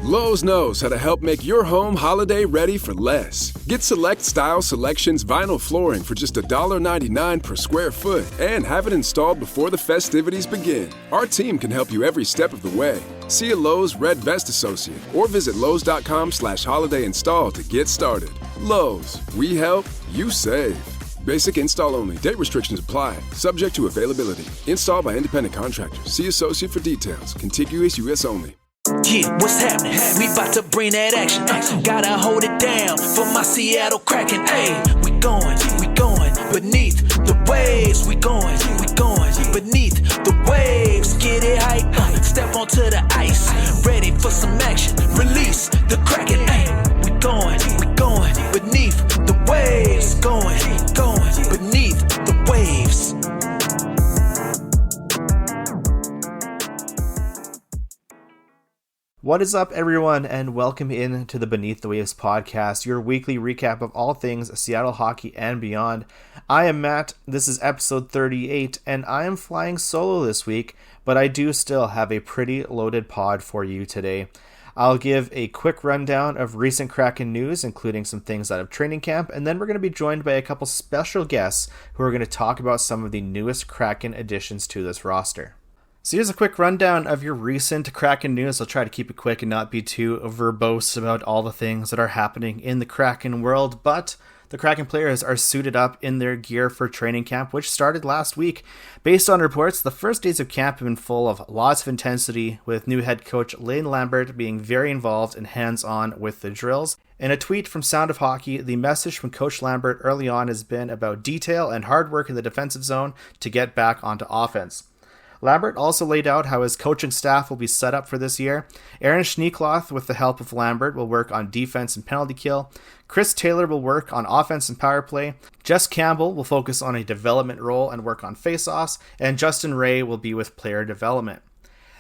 Lowe's knows how to help make your home holiday ready for less. Get Select Style Selections vinyl flooring for just $1.99 per square foot and have it installed before the festivities begin. Our team can help you every step of the way. See a Lowe's Red Vest associate or visit Lowe's.com/holiday install to get started. Lowe's, we help, you save. Basic install only. Date restrictions apply. Subject to availability. Installed by independent contractors. See associate for details. Contiguous U.S. only. Yeah, what's happening? We bout to bring that action. Gotta hold it down for my Seattle Kraken. Ay, we going beneath the waves. We going beneath the waves. Get it hype, step onto the ice. Ready for some action. Release the Kraken. Ay, we going beneath the waves. Going beneath the waves. What is up, everyone, and welcome in to the Beneath the Waves podcast, your weekly recap of all things Seattle hockey and beyond. I am Matt, this is episode 38, and I am flying solo this week, but I do still have a pretty loaded pod for you today. I'll give a quick rundown of recent Kraken news, including some things out of training camp, and then we're going to be joined by a couple special guests who are going to talk about some of the newest Kraken additions to this roster. So here's a quick rundown of your recent Kraken news. I'll try to keep it quick and not be too verbose about all the things that are happening in the Kraken world, but the Kraken players are suited up in their gear for training camp, which started last week. Based on reports, the first days of camp have been full of lots of intensity, with new head coach Lane Lambert being very involved and hands-on with the drills. In a tweet from Sound of Hockey, the message from Coach Lambert early on has been about detail and hard work in the defensive zone to get back onto offense. Lambert also laid out how his coaching staff will be set up for this year. Aaron Schneekloth, with the help of Lambert, will work on defense and penalty kill. Chris Taylor will work on offense and power play. Jess Campbell will focus on a development role and work on faceoffs. And Justin Ray will be with player development.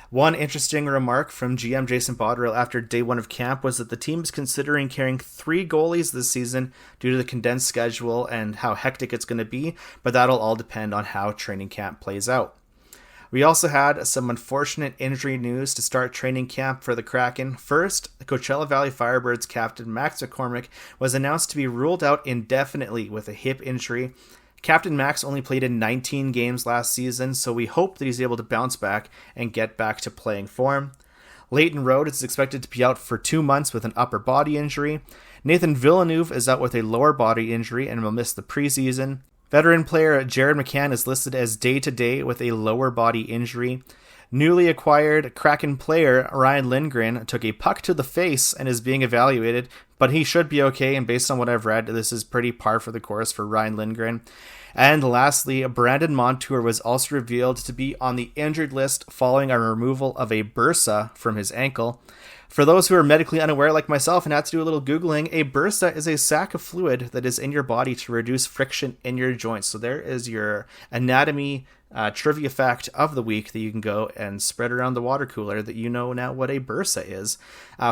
One interesting remark from GM Jason Botterill after day one of camp was that the team is considering carrying 3 goalies this season due to the condensed schedule and how hectic it's going to be, but that'll all depend on how training camp plays out. We also had some unfortunate injury news to start training camp for the Kraken. First, the Coachella Valley Firebirds captain Max McCormick was announced to be ruled out indefinitely with a hip injury. Captain Max only played in 19 games last season, so we hope that he's able to bounce back and get back to playing form. Leighton Rhodes is expected to be out for 2 months with an upper body injury. Nathan Villeneuve is out with a lower body injury and will miss the preseason. Veteran player Jared McCann is listed as day-to-day with a lower body injury. Newly acquired Kraken player Ryan Lindgren took a puck to the face and is being evaluated, but he should be okay, and based on what I've read, this is pretty par for the course for Ryan Lindgren. And lastly, Brandon Montour was also revealed to be on the injured list following a removal of a bursa from his ankle. For those who are medically unaware like myself and had to do a little Googling, a bursa is a sac of fluid that is in your body to reduce friction in your joints. So there is your anatomy trivia fact of the week that you can go and spread around the water cooler, that you know now what a bursa is.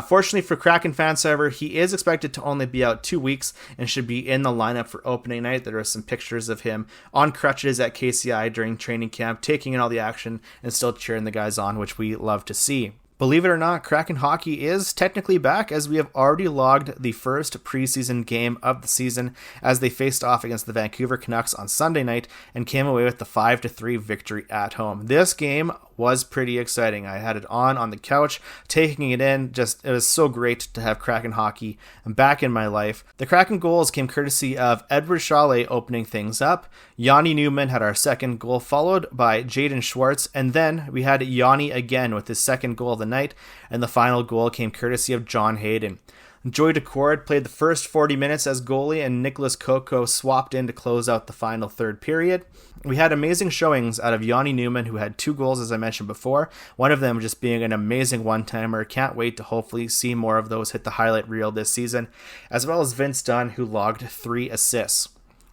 Fortunately for Kraken fans, however, he is expected to only be out 2 weeks and should be in the lineup for opening night. There are some pictures of him on crutches at KCI during training camp, taking in all the action and still cheering the guys on, which we love to see. Believe it or not, Kraken hockey is technically back, as we have already logged the first preseason game of the season as they faced off against the Vancouver Canucks on Sunday night and came away with the 5-3 victory at home. This game was pretty exciting. I had it on the couch, taking it in. It was so great to have Kraken hockey back in my life. The Kraken goals came courtesy of Edward Chalet opening things up. Yanni Newman had our second goal, followed by Jaden Schwartz, and then we had Yanni again with his second goal of the night, and the final goal came courtesy of John Hayden. Joy Decord played the first 40 minutes as goalie, and Nicholas Coco swapped in to close out the final third period. We had amazing showings out of Yanni Newman, who had 2 goals, as I mentioned before, one of them just being an amazing one-timer. Can't wait to hopefully see more of those hit the highlight reel this season, as well as Vince Dunn, who logged 3 assists.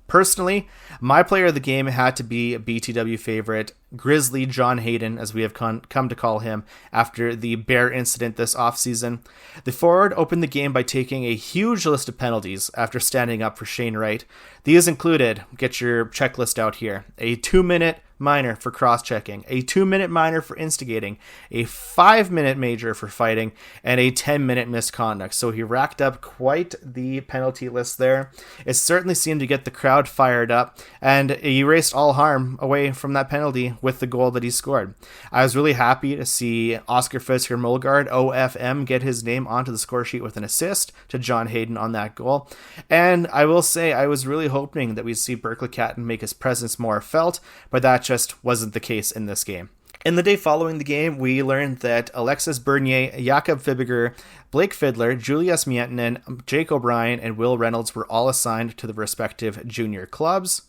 Personally, my player of the game had to be a BTW favorite, Grizzly John Hayden, as we have come to call him after the Bear incident this offseason. The forward opened the game by taking a huge list of penalties after standing up for Shane Wright. These included, get your checklist out here, a 2-minute minor for cross-checking, a 2-minute minor for instigating, a 5-minute major for fighting, and a 10-minute misconduct. So he racked up quite the penalty list there. It certainly seemed to get the crowd fired up, and he erased all harm away from that penalty with the goal that he scored. I was really happy to see Oscar Fisker Mulgaard, OFM, get his name onto the score sheet with an assist to John Hayden on that goal. And I will say, I was really hoping that we'd see Berkeley Catton make his presence more felt, but that just wasn't the case in this game. In the day following the game, we learned that Alexis Bernier, Jakob Fibiger, Blake Fiddler, Julius Miettinen, Jake O'Brien, and Will Reynolds were all assigned to the respective junior clubs.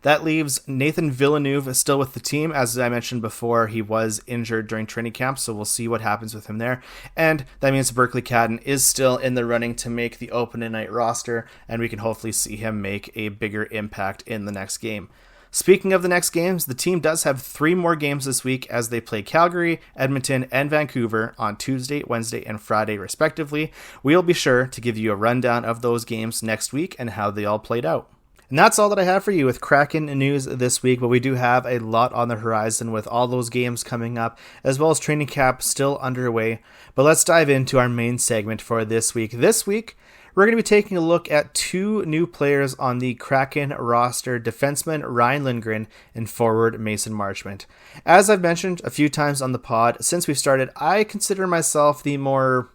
That leaves Nathan Villeneuve still with the team. As I mentioned before, he was injured during training camp, so we'll see what happens with him there. And that means Berkeley Catton is still in the running to make the opening night roster, and we can hopefully see him make a bigger impact in the next game. Speaking of the next games, the team does have 3 more games this week as they play Calgary, Edmonton, and Vancouver on Tuesday, Wednesday, and Friday, respectively. We'll be sure to give you a rundown of those games next week and how they all played out. And that's all that I have for you with Kraken news this week, but we do have a lot on the horizon with all those games coming up, as well as training camp still underway. But let's dive into our main segment for this week. This week, we're going to be taking a look at 2 new players on the Kraken roster, defenseman Ryan Lindgren and forward Mason Marchment. As I've mentioned a few times on the pod, since we've started, I consider myself the more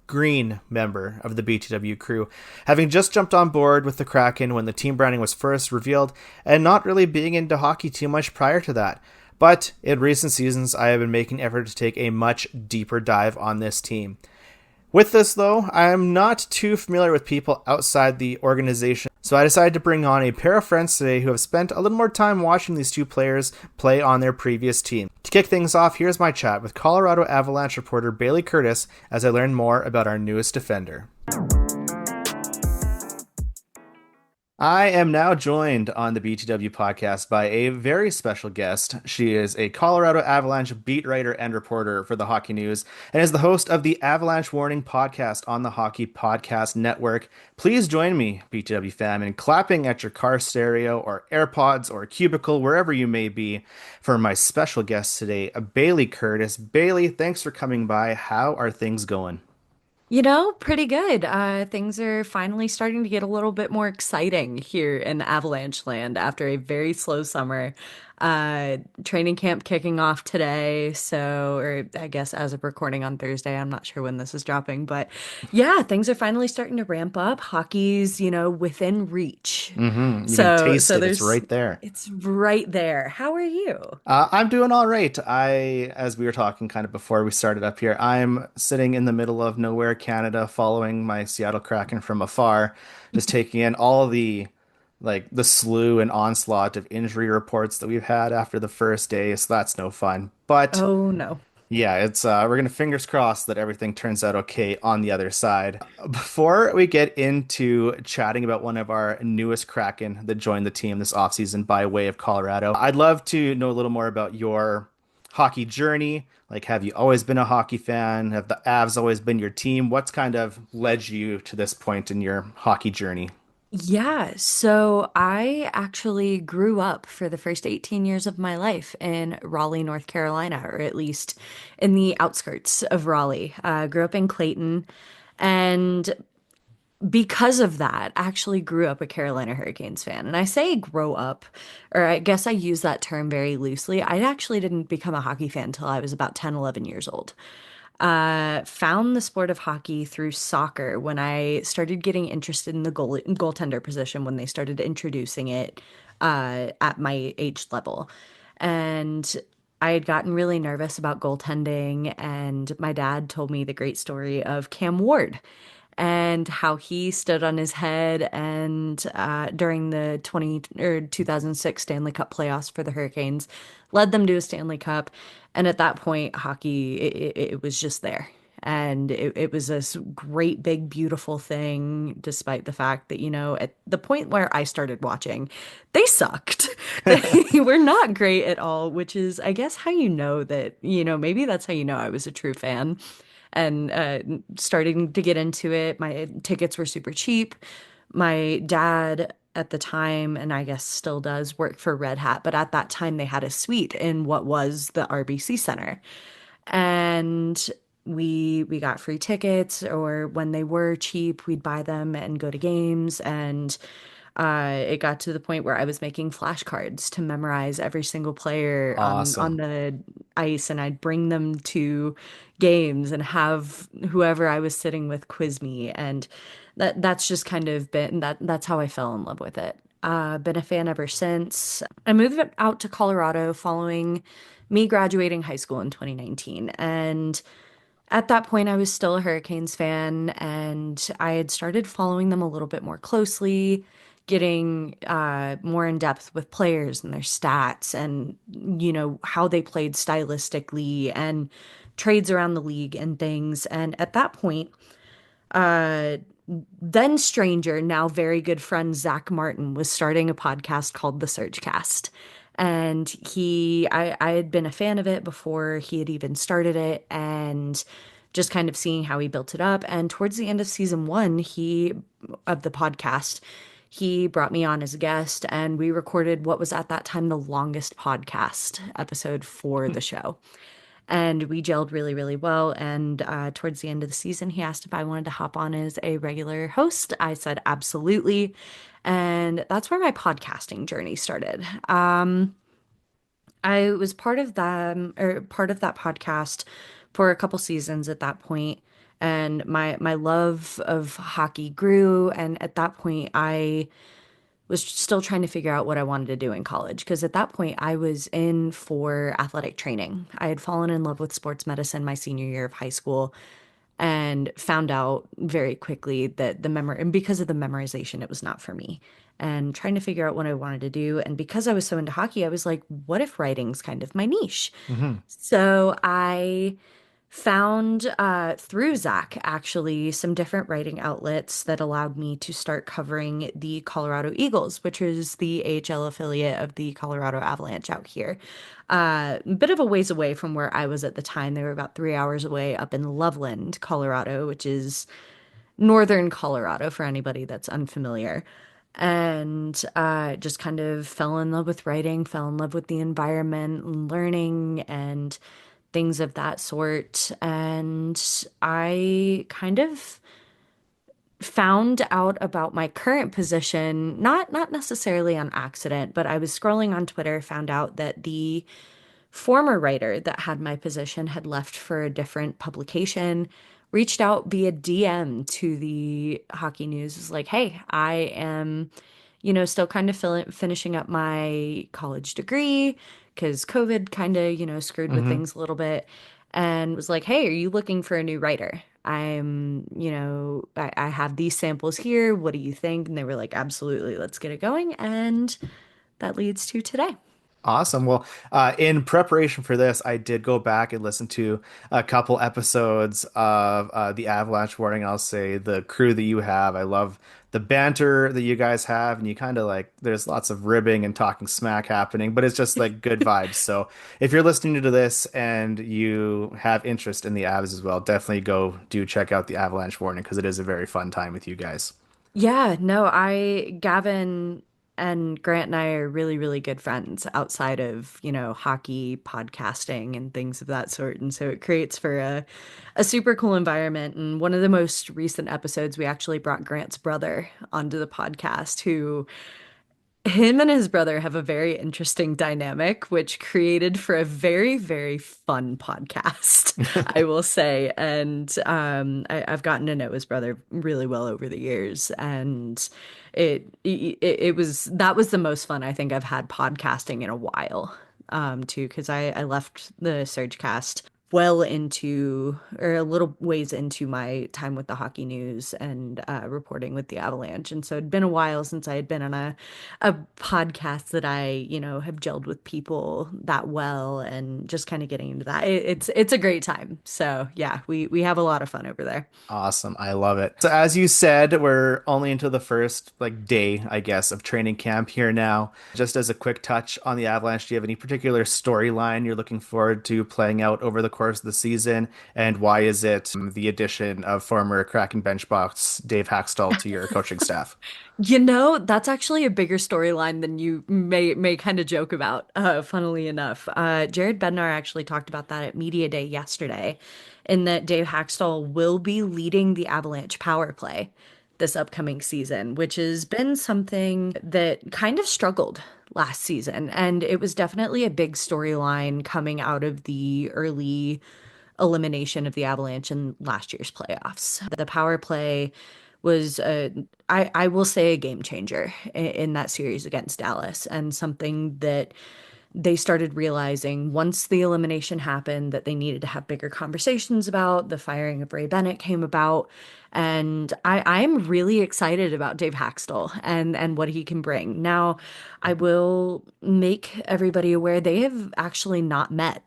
green member of the BTW crew, having just jumped on board with the Kraken when the team branding was first revealed, and not really being into hockey too much prior to that. But in recent seasons, I have been making effort to take a much deeper dive on this team. With this, though, I am not too familiar with people outside the organization, so I decided to bring on a pair of friends today who have spent a little more time watching these 2 players play on their previous team. To kick things off, here's my chat with Colorado Avalanche reporter Bailey Curtis as I learn more about our newest defender. I am now joined on the BTW podcast by a very special guest. She is a Colorado Avalanche beat writer and reporter for the Hockey News and is the host of the Avalanche Warning podcast on the Hockey Podcast Network. Please join me, BTW fam, in clapping at your car stereo or AirPods or cubicle, wherever you may be, for my special guest today, Bailey Curtis. Bailey, thanks for coming by. How are things going? Pretty good. Things are finally starting to get a little bit more exciting here in Avalanche land after a very slow summer. Training camp kicking off today, or I guess as of recording on Thursday, I'm not sure when this is dropping, but yeah, things are finally starting to ramp up. Hockey's, within reach. Mm-hmm. You can taste it. It's right there. It's right there. How are you? I'm doing all right. As we were talking kind of before we started up here, I'm sitting in the middle of nowhere, Canada, following my Seattle Kraken from afar, just taking in all the slew and onslaught of injury reports that we've had after the first day, so that's no fun. But oh no. Yeah, it's we're gonna fingers crossed that everything turns out okay on the other side. Before we get into chatting about one of our newest Kraken that joined the team this offseason by way of Colorado, I'd love to know a little more about your hockey journey. Like, have you always been a hockey fan? Have the Avs always been your team? What's kind of led you to this point in your hockey journey? Yeah, so I actually grew up for the first 18 years of my life in Raleigh, North Carolina, or at least in the outskirts of Raleigh. Grew up in Clayton, and because of that, actually grew up a Carolina Hurricanes fan. And I say grow up, or I guess I use that term very loosely. I actually didn't become a hockey fan until I was about 10, 11 years old. Found the sport of hockey through soccer when I started getting interested in the goaltender position when they started introducing it at my age level. And I had gotten really nervous about goaltending, and my dad told me the great story of Cam Ward and how he stood on his head and during the 2006 Stanley Cup playoffs for the Hurricanes, led them to a Stanley Cup. And at that point, hockey, it was just there. And it was this great, big, beautiful thing, despite the fact that, at the point where I started watching, they sucked. They were not great at all, which is, I guess, how you know that, maybe that's how you know I was a true fan. And starting to get into it, my tickets were super cheap. My dad at the time, and I guess still does, work for Red Hat, but at that time they had a suite in what was the RBC Center. And we got free tickets, or when they were cheap, we'd buy them and go to games. And it got to the point where I was making flashcards to memorize every single player on Awesome. the ice, and I'd bring them to games and have whoever I was sitting with quiz me. And that's just kind of been that's how I fell in love with it. Been a fan ever since. I moved out to Colorado following me graduating high school in 2019. And at that point, I was still a Hurricanes fan, and I had started following them a little bit more closely, getting more in depth with players and their stats and, how they played stylistically and trades around the league and things. And at that point, uh, then stranger, now very good friend Zach Martin was starting a podcast called The Surgecast. And I had been a fan of it before he had even started it, and just kind of seeing how he built it up. And towards the end of season one, of the podcast, he brought me on as a guest, and we recorded what was at that time the longest podcast episode for the show. And we gelled really, really well. And towards the end of the season, he asked if I wanted to hop on as a regular host. I said absolutely. And that's where my podcasting journey started. I was part of that podcast for a couple seasons at that point, and my love of hockey grew. And at that point, I was still trying to figure out what I wanted to do in college, because at that point I was in for athletic training. I had fallen in love with sports medicine my senior year of high school, and found out very quickly that and because of the memorization, it was not for me. And trying to figure out what I wanted to do. And because I was so into hockey, I was like, what if writing's kind of my niche? Hmm. So I found through Zach actually some different writing outlets that allowed me to start covering the Colorado Eagles, which is the AHL affiliate of the Colorado Avalanche out here. A bit of a ways away from where I was at the time. They were about 3 hours away up in Loveland, Colorado, which is northern Colorado for anybody that's unfamiliar. And just kind of fell in love with writing, fell in love with the environment and learning and things of that sort. And I kind of found out about my current position, not necessarily on accident, but I was scrolling on Twitter, found out that the former writer that had my position had left for a different publication, reached out via DM to the Hockey News, was like, hey, I am, still kind of finishing up my college degree because COVID kind of, screwed with Hmm. things a little bit, and was like, hey, are you looking for a new writer? I have these samples here. What do you think? And they were like, absolutely, let's get it going. And that leads to today. Awesome. Well, in preparation for this, I did go back and listen to a couple episodes of the Avalanche Warning. I'll say the crew that you have. I love the banter that you guys have, and you kind of like there's lots of ribbing and talking smack happening, but it's just like good vibes. So if you're listening to this and you have interest in the Avs as well, definitely go do check out the Avalanche Warning because it is a very fun time with you guys. Yeah, no, Gavin and Grant and I are really, really good friends outside of, hockey, podcasting, and things of that sort. And so it creates for a super cool environment. And one of the most recent episodes, we actually brought Grant's brother onto the podcast, who him and his brother have a very interesting dynamic, which created for a very, very fun podcast, I will say. And I've gotten to know his brother really well over the years, and it was that was the most fun I think I've had podcasting in a while, too, because I left the Surgecast well into or a little ways into my time with the Hockey News and reporting with the Avalanche. And so it'd been a while since I had been on a podcast that I, have gelled with people that well, and just kind of getting into that. It's a great time. So yeah, we have a lot of fun over there. Awesome. I love it. So as you said, we're only into the first like day, I guess, of training camp here now. Just as a quick touch on the Avalanche, do you have any particular storyline you're looking forward to playing out over the course course of the season? And why is it the addition of former Kraken bench box Dave Haxtell to your coaching staff? That's actually a bigger storyline than you may kind of joke about, funnily enough. Jared Bednar actually talked about that at Media Day yesterday, in that Dave Haxtell will be leading the Avalanche power play this upcoming season, which has been something that kind of struggled last season. And it was definitely a big storyline coming out of the early elimination of the Avalanche in last year's playoffs. The power play was I will say a game changer in that series against Dallas, and something that they started realizing once the elimination happened that they needed to have bigger conversations about. The firing of Ray Bennett came about, and I'm really excited about Dave Haxtell and what he can bring. Now, I will make everybody aware they have actually not met.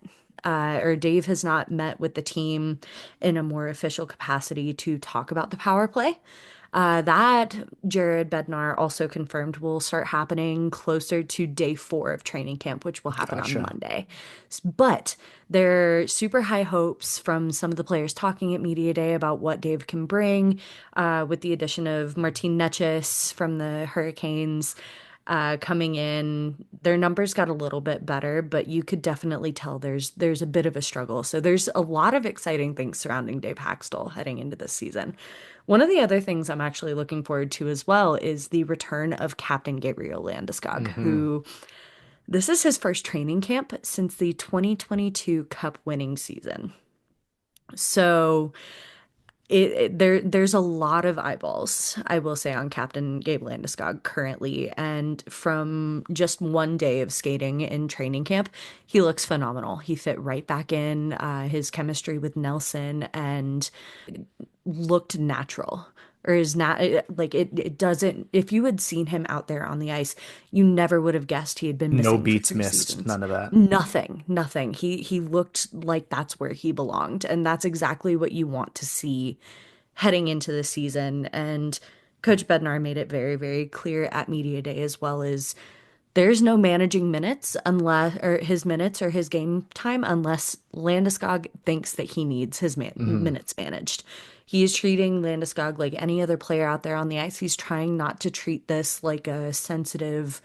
Or Dave has not met with the team in a more official capacity to talk about the power play. That Jared Bednar also confirmed will start happening closer to day 4 of training camp, which will happen on Gotcha. Monday. But there are super high hopes from some of the players talking at Media Day about what Dave can bring, with the addition of Martin Necas from the Hurricanes coming in. Their numbers got a little bit better, but you could definitely tell there's a bit of a struggle. So there's a lot of exciting things surrounding Dave Haxtell heading into this season. One of the other things I'm actually looking forward to as well is the return of Captain Gabriel Landeskog, Hmm. who this is his first training camp since the 2022 Cup winning season. So there's a lot of eyeballs, I will say, on Captain Gabe Landeskog currently, and from just one day of skating in training camp, he looks phenomenal. He fit right back in, his chemistry with Nelson, and looked natural. Or is not like it doesn't, if you had seen him out there on the ice, you never would have guessed he had been No missing for beats three missed. seasons. None of that. Nothing. He looked like that's where he belonged, and that's exactly what you want to see heading into the season. And Coach Bednar made it very, very clear at Media Day as well, as there's no managing minutes unless, or his minutes or his game time, unless Landeskog thinks that he needs his Hmm. minutes managed. He is treating Landeskog like any other player out there on the ice. He's trying not to treat this like a sensitive,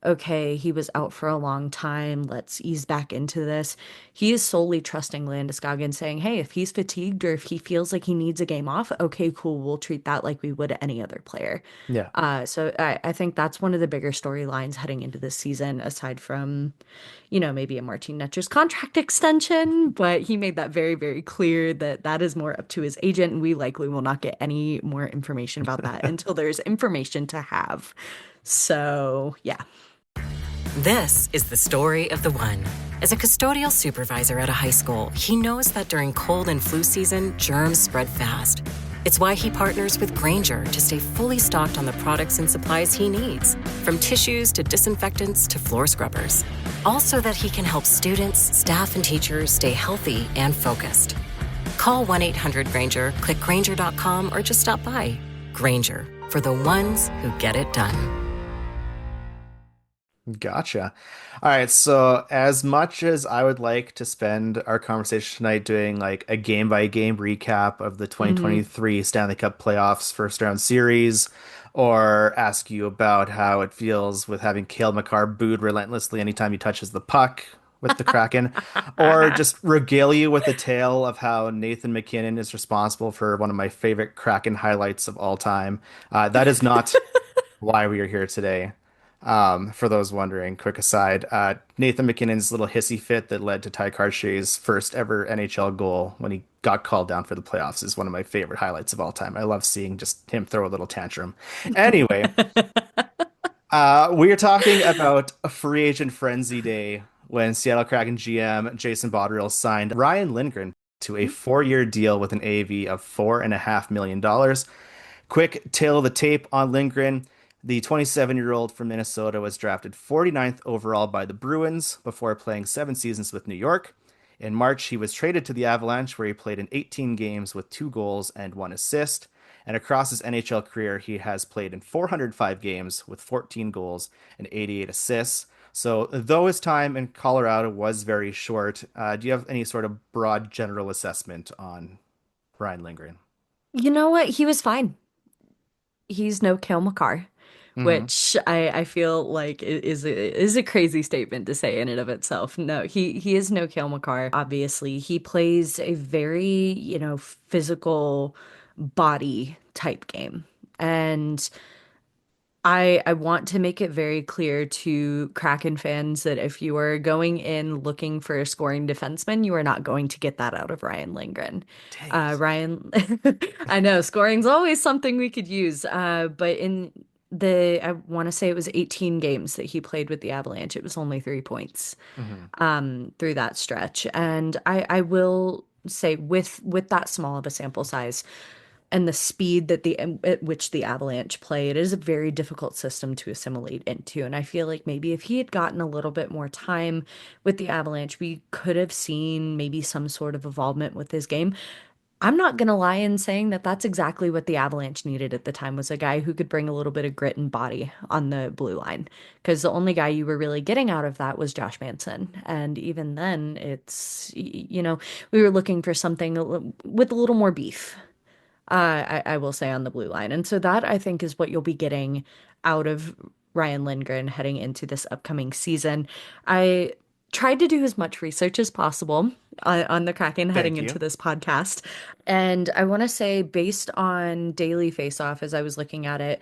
okay, he was out for a long time. Let's ease back into this. He is solely trusting Landeskog and saying, hey, if he's fatigued or if he feels like he needs a game off, okay, cool. We'll treat that like we would any other player. Yeah. So I think that's one of the bigger storylines heading into this season, aside from, maybe a Martin Netcher's contract extension. But he made that very, very clear that that is more up to his agent, and we likely will not get any more information about that until there's information to have. So, yeah. This is the story of the one. As a custodial supervisor at a high school, he knows that during cold and flu season, germs spread fast. It's why he partners with Granger to stay fully stocked on the products and supplies he needs, from tissues to disinfectants to floor scrubbers. All so that he can help students, staff, and teachers stay healthy and focused. Call 1-800-GRANGER, click Granger.com, or just stop by. Granger, for the ones who get it done. Gotcha. All right. So, as much as I would like to spend our conversation tonight doing like a game by game recap of the Hmm. 2023 Stanley Cup playoffs first round series, or ask you about how it feels with having Cale Makar booed relentlessly anytime he touches the puck with the Kraken, or just regale you with a tale of how Nathan MacKinnon is responsible for one of my favorite Kraken highlights of all time, that is not why we are here today. For those wondering, quick aside, Nathan MacKinnon's little hissy fit that led to Ty Carshay's first ever NHL goal when he got called down for the playoffs is one of my favorite highlights of all time. I love seeing just him throw a little tantrum. Anyway, we are talking about a free agent frenzy day when Seattle Kraken GM Jason Botterill signed Ryan Lindgren to a 4-year deal with an AV of $4.5 million. Quick tail of the tape on Lindgren. The 27-year-old from Minnesota was drafted 49th overall by the Bruins before playing 7 seasons with New York. In March, he was traded to the Avalanche, where he played in 18 games with 2 goals and 1 assist. And across his NHL career, he has played in 405 games with 14 goals and 88 assists. So, though his time in Colorado was very short, do you have any sort of broad general assessment on Ryan Lindgren? You know what? He was fine. He's no Cale Makar, Hmm. which I feel like is a crazy statement to say in and of itself. No, he is no Cale Makar. Obviously, he plays a very, physical body type game. And I want to make it very clear to Kraken fans that if you are going in looking for a scoring defenseman, you are not going to get that out of Ryan Lindgren. Dang it. Ryan, I know scoring's always something we could use, but in I want to say it was 18 games that he played with the Avalanche. It was only 3 points Hmm. through that stretch, and I will say with that small of a sample size and the speed that at which the Avalanche play, it is a very difficult system to assimilate into. And I feel like maybe if he had gotten a little bit more time with the Avalanche, we could have seen maybe some sort of evolvement with his game. I'm not gonna lie in saying that that's exactly what the Avalanche needed at the time was a guy who could bring a little bit of grit and body on the blue line. Because the only guy you were really getting out of that was Josh Manson. And even then, we were looking for something with a little more beef. I will say on the blue line. And so that I think is what you'll be getting out of Ryan Lindgren heading into this upcoming season. I tried to do as much research as possible on the Kraken heading Thank into you. this podcast. And I want to say, based on Daily Faceoff, as I was looking at it,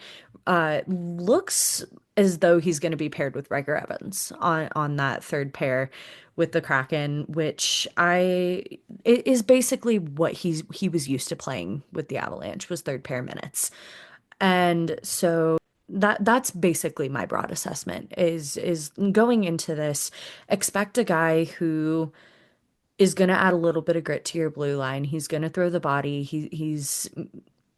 looks as though he's going to be paired with Riker Evans on that third pair with the Kraken, which it is basically what he was used to playing with the Avalanche was third pair minutes. And so that's basically my broad assessment is going into this, expect a guy who is going to add a little bit of grit to your blue line. He's going to throw the body. He's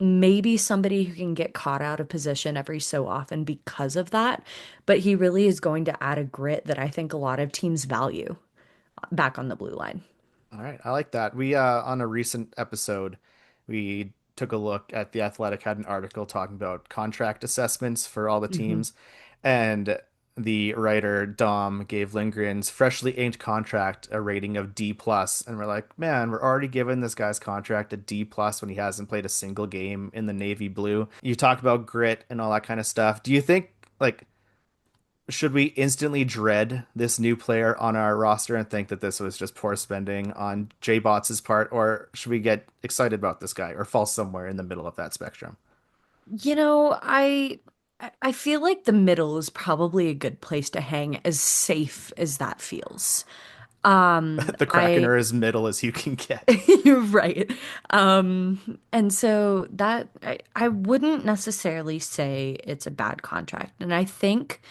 maybe somebody who can get caught out of position every so often because of that, but he really is going to add a grit that I think a lot of teams value back on the blue line. All right, I like that. We on a recent episode, we took a look at The Athletic had an article talking about contract assessments for all the Hmm. teams, and the writer Dom gave Lindgren's freshly inked contract a rating of D plus, and we're like, man, we're already giving this guy's contract a D plus when he hasn't played a single game in the navy blue. You talk about grit and all that kind of stuff. Do you think like should we instantly dread this new player on our roster and think that this was just poor spending on J Bots's part, or should we get excited about this guy or fall somewhere in the middle of that spectrum? You know, I feel like the middle is probably a good place to hang, as safe as that feels. The Kraken I are as middle as you can get. You're right. And so that I wouldn't necessarily say it's a bad contract. And I think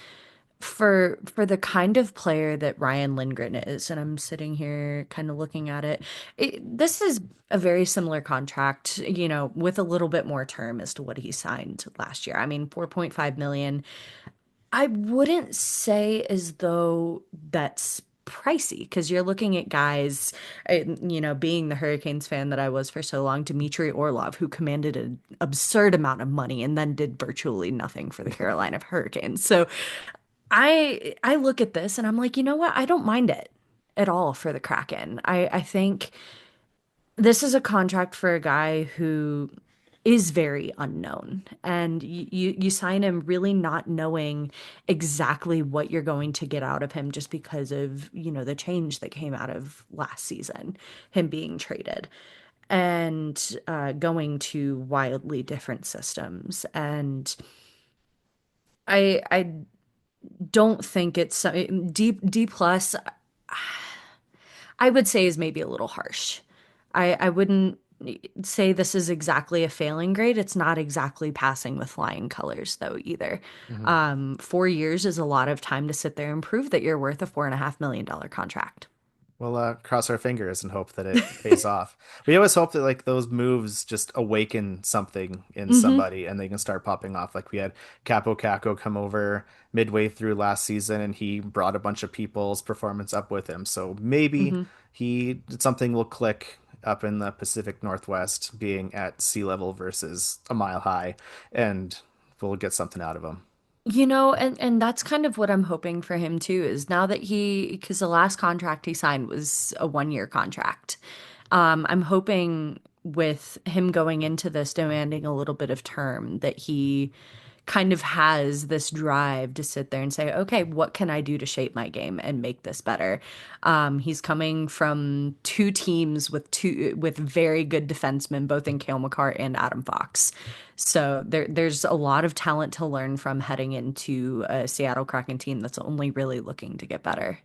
for the kind of player that Ryan Lindgren is, and I'm sitting here kind of looking at this is a very similar contract, with a little bit more term as to what he signed last year. I mean, 4.5 million. I wouldn't say as though that's pricey because you're looking at guys, being the Hurricanes fan that I was for so long, Dmitry Orlov, who commanded an absurd amount of money and then did virtually nothing for the Carolina Hurricanes. So I look at this and I'm like, you know what? I don't mind it at all for the Kraken. I think this is a contract for a guy who is very unknown, and you sign him really not knowing exactly what you're going to get out of him just because of, the change that came out of last season, him being traded and going to wildly different systems. And I don't think it's D plus. I would say is maybe a little harsh. I wouldn't say this is exactly a failing grade. It's not exactly passing with flying colors though either. Mhm. 4 years is a lot of time to sit there and prove that you're worth a $4.5 million contract. We'll cross our fingers and hope that it pays off. We always hope that like those moves just awaken something in Hmm. somebody and they can start popping off. Like we had Capo Caco come over midway through last season and he brought a bunch of people's performance up with him. So maybe Hmm. something will click up in the Pacific Northwest being at sea level versus a mile high and we'll get something out of him. And that's kind of what I'm hoping for him too, is now that because the last contract he signed was a 1 year contract. I'm hoping with him going into this demanding a little bit of term that he kind of has this drive to sit there and say, okay, what can I do to shape my game and make this better? He's coming from two teams with very good defensemen, both in Cale Makar and Adam Fox. So there's a lot of talent to learn from heading into a Seattle Kraken team that's only really looking to get better.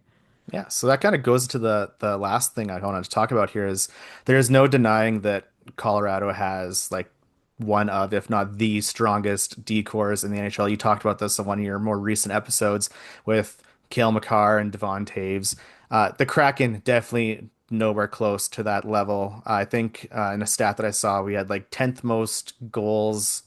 Yeah, so that kind of goes to the last thing I wanted to talk about here is there's no denying that Colorado has like one of, if not the strongest decors in the NHL. You talked about this in one of your more recent episodes with Cale Makar and Devon Taves. The Kraken definitely nowhere close to that level. I think in a stat that I saw, we had like 10th most goals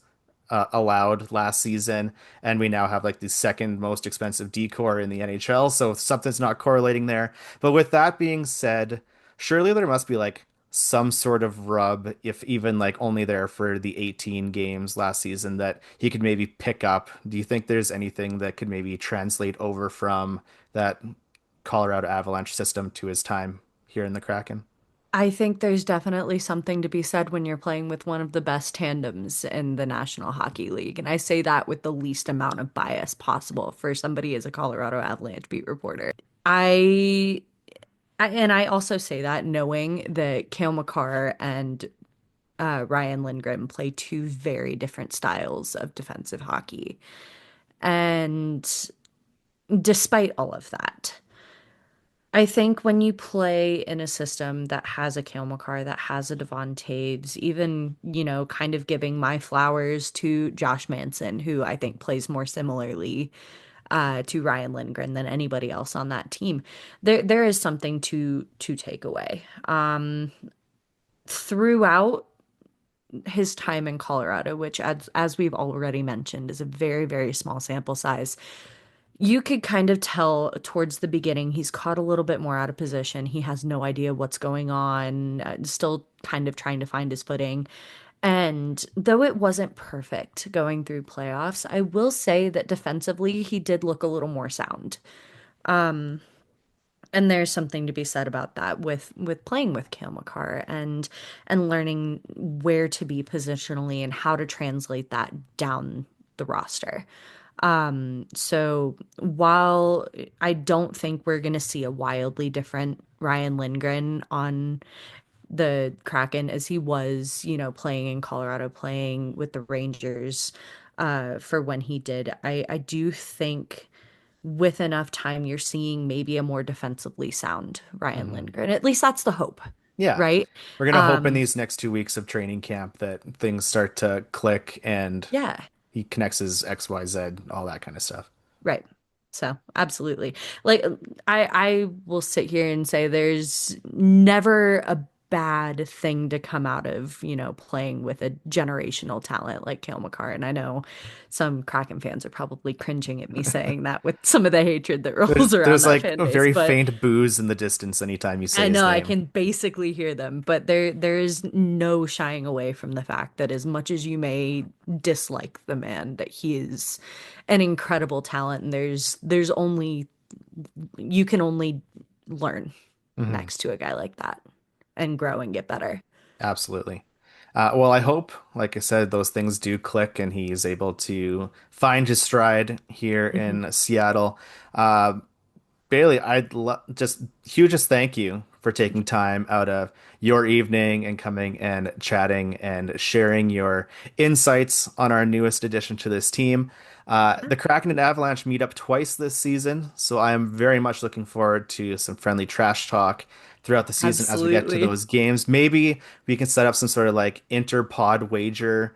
allowed last season, and we now have like the second most expensive decor in the NHL. So something's not correlating there. But with that being said, surely there must be like some sort of rub, if even like only there for the 18 games last season, that he could maybe pick up. Do you think there's anything that could maybe translate over from that Colorado Avalanche system to his time here in the Kraken? I think there's definitely something to be said when you're playing with one of the best tandems in the National Hockey League. And I say that with the least amount of bias possible for somebody as a Colorado Avalanche beat reporter. And I also say that knowing that Cale Makar and Ryan Lindgren play two very different styles of defensive hockey. And despite all of that, I think when you play in a system that has a Cale Makar, that has a Devon Taves, even, kind of giving my flowers to Josh Manson, who I think plays more similarly to Ryan Lindgren than anybody else on that team. There is something to take away. Throughout his time in Colorado, which as we've already mentioned, is a very, very small sample size. You could kind of tell towards the beginning he's caught a little bit more out of position. He has no idea what's going on, still kind of trying to find his footing. And though it wasn't perfect going through playoffs, I will say that defensively he did look a little more sound. And there's something to be said about that with playing with Cale Makar and learning where to be positionally and how to translate that down the roster. So while I don't think we're going to see a wildly different Ryan Lindgren on the Kraken as he was, playing in Colorado, playing with the Rangers, for when he did, I do think with enough time, you're seeing maybe a more defensively sound Ryan Mhm. Lindgren. At least that's the hope, Yeah. right? We're gonna hope in Um, these next 2 weeks of training camp that things start to click and yeah. he connects his XYZ, all that kind of stuff. Right. So, absolutely. Like I will sit here and say there's never a bad thing to come out of, playing with a generational talent like Cale Makar. And I know some Kraken fans are probably cringing at me saying that with some of the hatred that rolls around There's that like fan a base, very but faint booze in the distance anytime you say I his know I name. can basically hear them, but there is no shying away from the fact that as much as you may dislike the man, that he is an incredible talent, and there's only you can only learn Hmm. next to a guy like that and grow and get better. Absolutely. Well, I hope, like I said, those things do click and he's able to find his stride here Mhm. in Seattle. Uh, Bailey, just hugest thank you for taking time out of your evening and coming and chatting and sharing your insights on our newest addition to this team. The Kraken and Avalanche meet up twice this season, so I am very much looking forward to some friendly trash talk throughout the season as we get to Absolutely. those games. Maybe we can set up some sort of like inter-pod wager,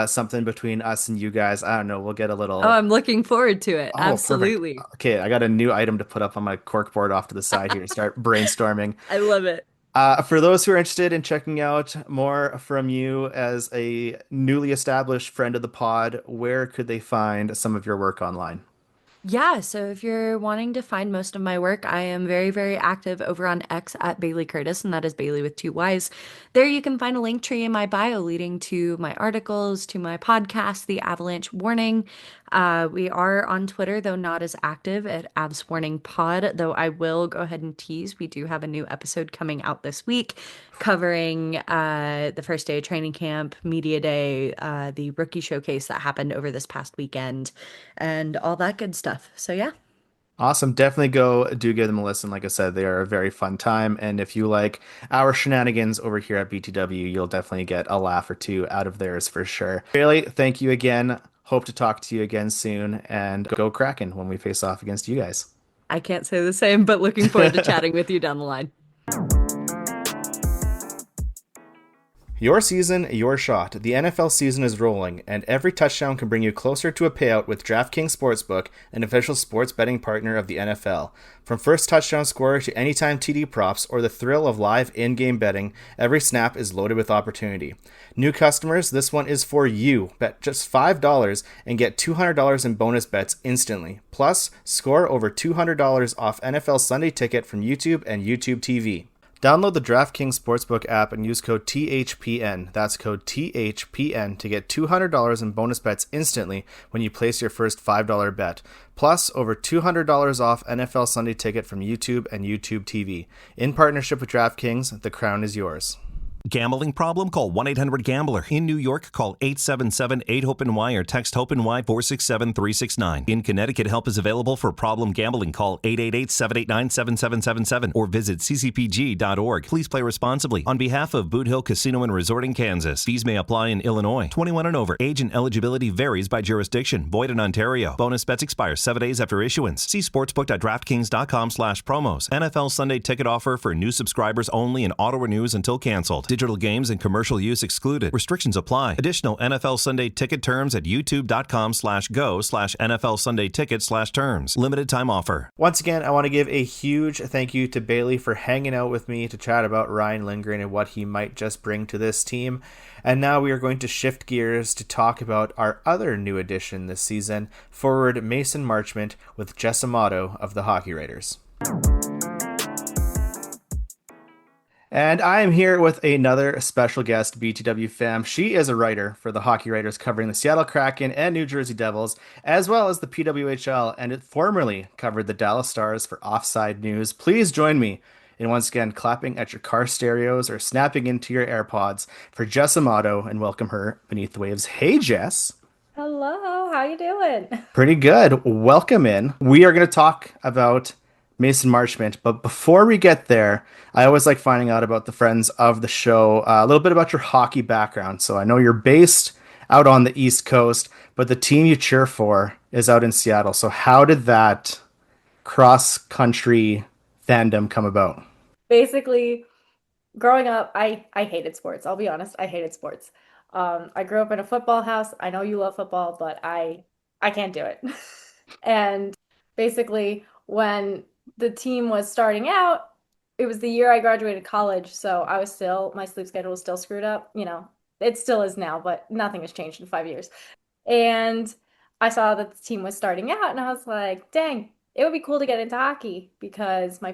something between us and you guys. I don't know. We'll get a Oh, little. I'm looking forward to it. Oh, perfect. Absolutely. Okay, I got a new item to put up on my corkboard off to the side here. Start brainstorming. I love it. For those who are interested in checking out more from you as a newly established friend of the pod, where could they find some of your work online? Yeah, so if you're wanting to find most of my work, I am very, very active over on X at Bailey Curtis, and that is Bailey with two Y's. There you can find a link tree in my bio leading to my articles, to my podcast, The Avalanche Warning. We are on Twitter, though not as active at Abs Warning Pod, though I will go ahead and tease. We do have a new episode coming out this week covering the first day of training camp, media day, the rookie showcase that happened over this past weekend, and all that good stuff. So, yeah. Awesome. Definitely go do give them a listen. Like I said, they are a very fun time. And if you like our shenanigans over here at BTW, you'll definitely get a laugh or two out of theirs for sure. Bailey, thank you again. Hope to talk to you again soon. And go Kraken when we face off against you guys. I can't say the same, but looking forward to chatting with you down the line. Your season, your shot. The NFL season is rolling, and every touchdown can bring you closer to a payout with DraftKings Sportsbook, an official sports betting partner of the NFL. From first touchdown scorer to anytime TD props or the thrill of live in-game betting, every snap is loaded with opportunity. New customers, this one is for you. Bet just $5 and get $200 in bonus bets instantly. Plus, score over $200 off NFL Sunday Ticket from YouTube and YouTube TV. Download the DraftKings Sportsbook app and use code THPN. That's code THPN to get $200 in bonus bets instantly when you place your first $5 bet. Plus, over $200 off NFL Sunday Ticket from YouTube and YouTube TV. In partnership with DraftKings, the crown is yours. Gambling problem? Call 1-800-GAMBLER. In New York, call 877-8-HOPE-NY or text HOPE-NY 467-369. In Connecticut, help is available for problem gambling. Call 888-789-7777 or visit ccpg.org. Please play responsibly. On behalf of Boot Hill Casino and Resort in Kansas, fees may apply in Illinois. 21 and over. Age and eligibility varies by jurisdiction. Void in Ontario. Bonus bets expire 7 days after issuance. See sportsbook.draftkings.com/promos. NFL Sunday Ticket offer for new subscribers only and auto renews until canceled. Digital games and commercial use excluded. Restrictions apply. Additional NFL Sunday Ticket terms at youtube.com/go/NFL Sunday Ticket/terms. Limited time offer. Once again, I want to give a huge thank you to Bailey for hanging out with me to chat about Ryan Lindgren and what he might just bring to this team. And now we are going to shift gears to talk about our other new addition this season, forward Mason Marchment with Jess Amato of the Hockey Writers. And I am here with another special guest, BTW fam. She is a writer for the Hockey Writers covering the Seattle Kraken and New Jersey Devils, as well as the PWHL, and it formerly covered the Dallas Stars for Offside News. Please join me in once again clapping at your car stereos or snapping into your AirPods for Jess Amato and welcome her beneath the waves. Hey, Jess. Hello, how you doing? Pretty good. Welcome in. We are going to talk about Mason Marchment, but before we get there, I always like finding out about the friends of the show, a little bit about your hockey background. So I know you're based out on the East Coast, but the team you cheer for is out in Seattle. So how did that cross-country fandom come about? Basically, growing up, I hated sports. I'll be honest, I hated sports. I grew up in a football house. I know you love football, but I can't do it. And basically, when the team was starting out, it was the year I graduated college, so my sleep schedule was still screwed up. You know, it still is now, but nothing has changed in 5 years. And I saw that the team was starting out, and I was like, dang, it would be cool to get into hockey because my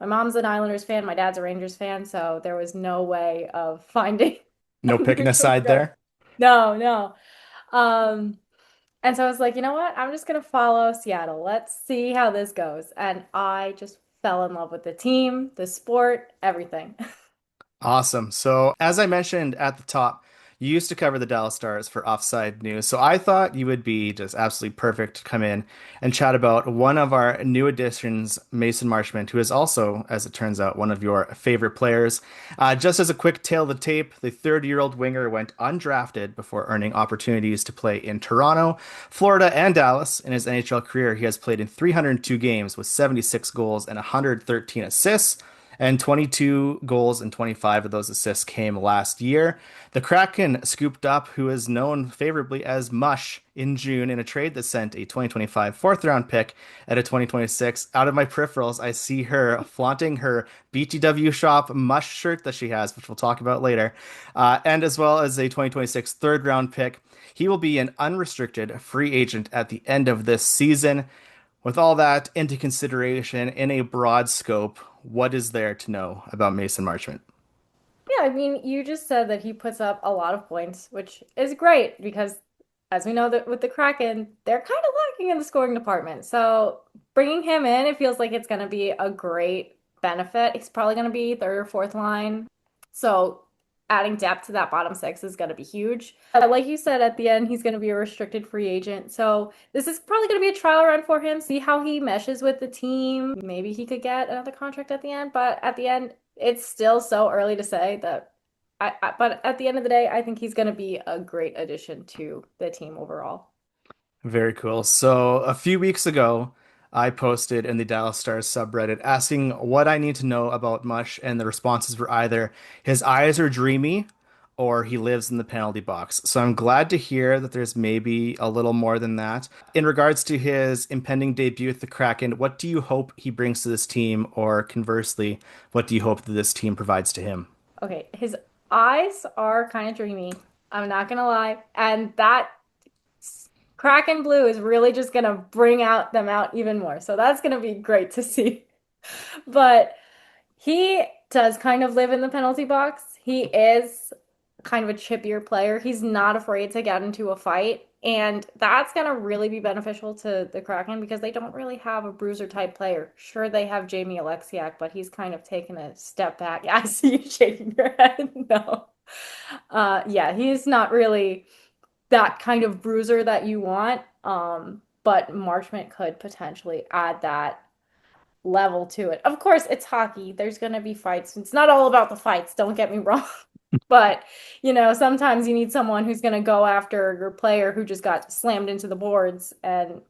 mom's an Islanders fan, my dad's a Rangers fan, so there was no way of finding No picking a side there? No. And so I was like, you know what? I'm just going to follow Seattle. Let's see how this goes. And I just fell in love with the team, the sport, everything. Awesome. So as I mentioned at the top, you used to cover the Dallas Stars for Offside News. So I thought you would be just absolutely perfect to come in and chat about one of our new additions, Mason Marchment, who is also, as it turns out, one of your favorite players. Just as a quick tale of the tape, the 30-year-old winger went undrafted before earning opportunities to play in Toronto, Florida, and Dallas. In his NHL career, he has played in 302 games with 76 goals and 113 assists. And 22 goals and 25 of those assists came last year. The Kraken scooped up who is known favorably as Mush in June in a trade that sent a 2025 fourth-round pick at a 2026. Out of my peripherals, I see her flaunting her BTW shop Mush shirt that she has, which we'll talk about later, and as well as a 2026 third-round pick. He will be an unrestricted free agent at the end of this season. With all that into consideration in a broad scope, what is there to know about Mason Marchment? Yeah, I mean, you just said that he puts up a lot of points, which is great because as we know that with the Kraken, they're kind of lacking in the scoring department. So bringing him in, it feels like it's going to be a great benefit. He's probably going to be third or fourth line. So adding depth to that bottom six is going to be huge. Like you said, at the end, he's going to be a restricted free agent. So this is probably going to be a trial run for him, see how he meshes with the team. Maybe he could get another contract at the end, but at the end, it's still so early to say that. But at the end of the day, I think he's going to be a great addition to the team overall. Very cool. So a few weeks ago, I posted in the Dallas Stars subreddit asking what I need to know about Mush, and the responses were either his eyes are dreamy or he lives in the penalty box. So I'm glad to hear that there's maybe a little more than that. In regards to his impending debut with the Kraken, what do you hope he brings to this team, or conversely, what do you hope that this team provides to him? Okay, his eyes are kind of dreamy. I'm not gonna lie. And that Kraken blue is really just gonna bring out them out even more. So that's gonna be great to see. But he does kind of live in the penalty box. He is kind of a chippier player. He's not afraid to get into a fight. And that's going to really be beneficial to the Kraken because they don't really have a bruiser type player. Sure, they have Jamie Alexiak, but he's kind of taken a step back. Yeah, I see you shaking your head. No. Yeah, he's not really that kind of bruiser that you want. But Marchment could potentially add that level to it. Of course, it's hockey. There's going to be fights. It's not all about the fights, don't get me wrong. But, sometimes you need someone who's going to go after your player who just got slammed into the boards, and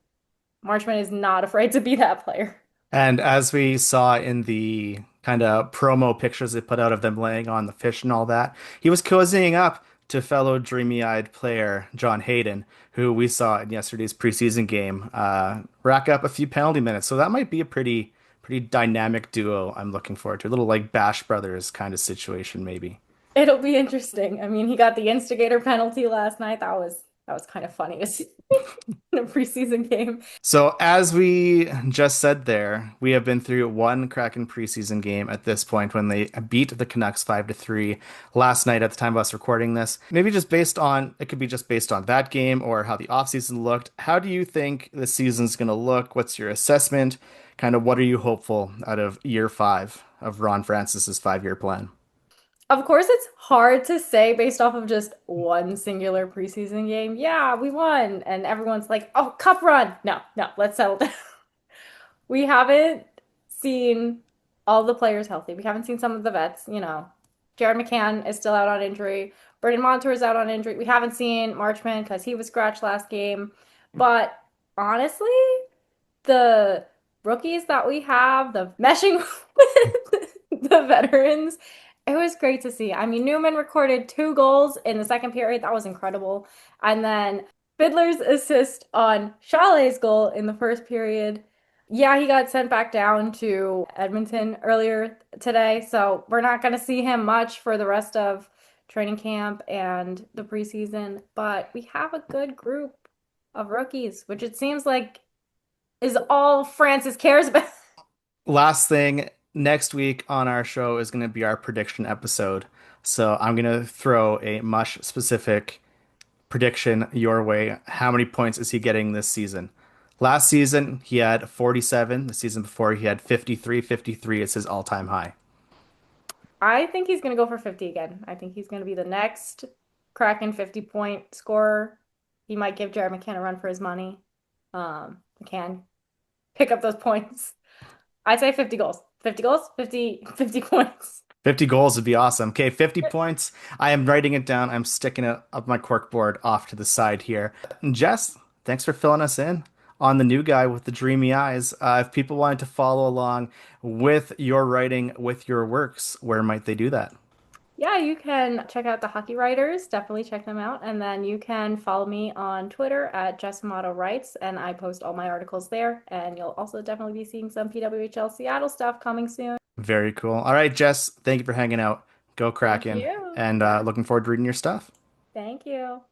Marchment is not afraid to be that player. And as we saw in the kind of promo pictures they put out of them laying on the fish and all that, he was cozying up to fellow dreamy-eyed player John Hayden, who we saw in yesterday's preseason game, rack up a few penalty minutes. So that might be a pretty dynamic duo I'm looking forward to. A little like Bash Brothers kind of situation, maybe. It'll be interesting. I mean, he got the instigator penalty last night. That was kind of funny to see in a preseason game. So as we just said there, we have been through one Kraken preseason game at this point when they beat the Canucks 5-3 last night at the time of us recording this. Maybe it could be just based on that game or how the offseason looked. How do you think the season's going to look? What's your assessment? Kind of what are you hopeful out of year 5 of Ron Francis's 5-year plan? Of course, it's hard to say based off of just one singular preseason game. Yeah, we won. And everyone's like, oh, cup run. No, let's settle down. We haven't seen all the players healthy. We haven't seen some of the vets, Jared McCann is still out on injury. Brendan Montour is out on injury. We haven't seen Marchment because he was scratched last game. But honestly, the rookies that we have, the meshing with the veterans, it was great to see. I mean, Newman recorded 2 goals in the second period. That was incredible. And then Fiddler's assist on Chalet's goal in the first period. Yeah, he got sent back down to Edmonton earlier today. So we're not going to see him much for the rest of training camp and the preseason. But we have a good group of rookies, which it seems like is all Francis cares about. Last thing, next week on our show is going to be our prediction episode. So I'm going to throw a Mush specific prediction your way. How many points is he getting this season? Last season, he had 47. The season before, he had 53. 53 is his all-time high. I think he's going to go for 50 again. I think he's going to be the next Kraken 50-point scorer. He might give Jared McCann a run for his money. McCann, pick up those points. I'd say 50 goals. 50 goals, 50 points. 50 goals would be awesome. Okay, 50 points. I am writing it down. I'm sticking it up my corkboard off to the side here. Jess, thanks for filling us in on the new guy with the dreamy eyes. If people wanted to follow along with your writing, with your works, where might they do that? Yeah, you can check out the Hockey Writers. Definitely check them out. And then you can follow me on Twitter at Jess Amato Writes, and I post all my articles there. And you'll also definitely be seeing some PWHL Seattle stuff coming soon. Very cool. All right, Jess, thank you for hanging out. Go Kraken. Thank you. And looking forward to reading your stuff. Thank you.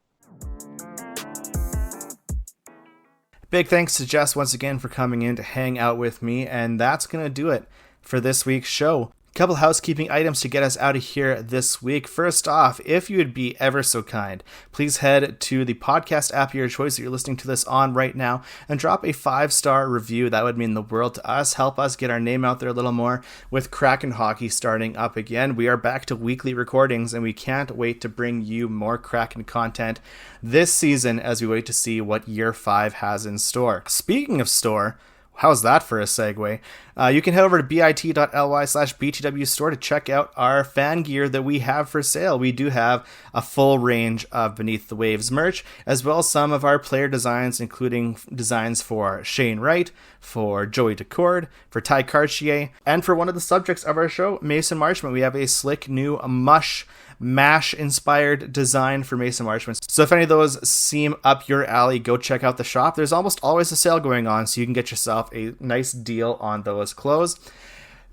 Big thanks to Jess once again for coming in to hang out with me. And that's going to do it for this week's show. Couple housekeeping items to get us out of here this week. First off, if you would be ever so kind, please head to the podcast app of your choice that you're listening to this on right now and drop a 5-star review. That would mean the world to us. Help us get our name out there a little more. With Kraken hockey starting up again, we are back to weekly recordings, and we can't wait to bring you more Kraken content this season as we wait to see what year 5 has in store. Speaking of store, how's that for a segue? You can head over to bit.ly/BTW store to check out our fan gear that we have for sale. We do have a full range of Beneath the Waves merch, as well as some of our player designs, including designs for Shane Wright, for Joey Decord, for Ty Cartier, and for one of the subjects of our show, Mason Marchment. We have a slick new MASH inspired design for Mason Marchment. So if any of those seem up your alley, go check out the shop. There's almost always a sale going on, so you can get yourself a nice deal on those clothes.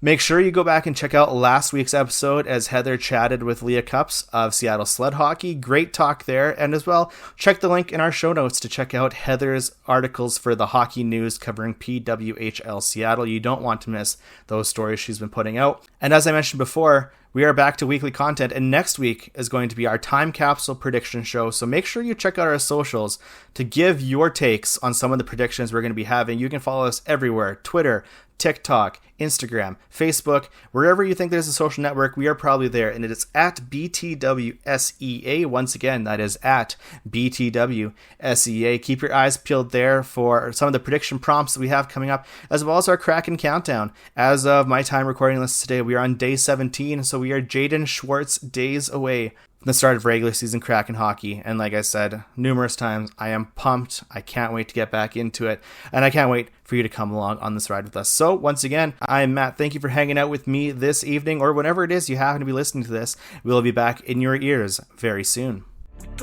Make sure you go back and check out last week's episode as Heather chatted with Leah Cups of Seattle Sled Hockey. Great talk there. And as well, check the link in our show notes to check out Heather's articles for the hockey news covering PWHL Seattle. You don't want to miss those stories she's been putting out. And as I mentioned before, we are back to weekly content, and next week is going to be our time capsule prediction show. So make sure you check out our socials to give your takes on some of the predictions we're going to be having. You can follow us everywhere: Twitter, TikTok, Instagram, Facebook, wherever you think there's a social network, we are probably there. And it is at BTWSEA. Once again, that is at BTWSEA. Keep your eyes peeled there for some of the prediction prompts that we have coming up, as well as our Kraken countdown. As of my time recording this today, we are on day 17, so we are Jaden Schwartz days away from the start of regular season Kraken hockey. And like I said numerous times, I am pumped. I can't wait to get back into it, and I can't wait for you to come along on this ride with us. So once again, I'm Matt. Thank you for hanging out with me this evening, or whenever it is you happen to be listening to this. We'll be back in your ears very soon. We're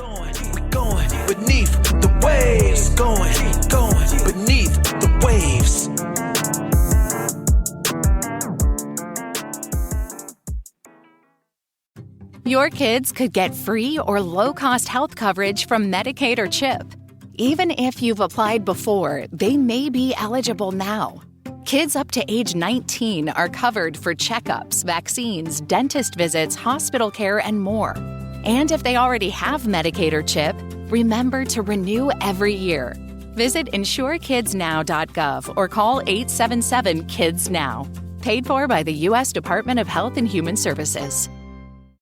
going beneath the waves. Going beneath the waves. Your kids could get free or low-cost health coverage from Medicaid or CHIP. Even if you've applied before, they may be eligible now. Kids up to age 19 are covered for checkups, vaccines, dentist visits, hospital care, and more. And if they already have Medicaid or CHIP, remember to renew every year. Visit insurekidsnow.gov or call 877-KIDS-NOW. Paid for by the U.S. Department of Health and Human Services.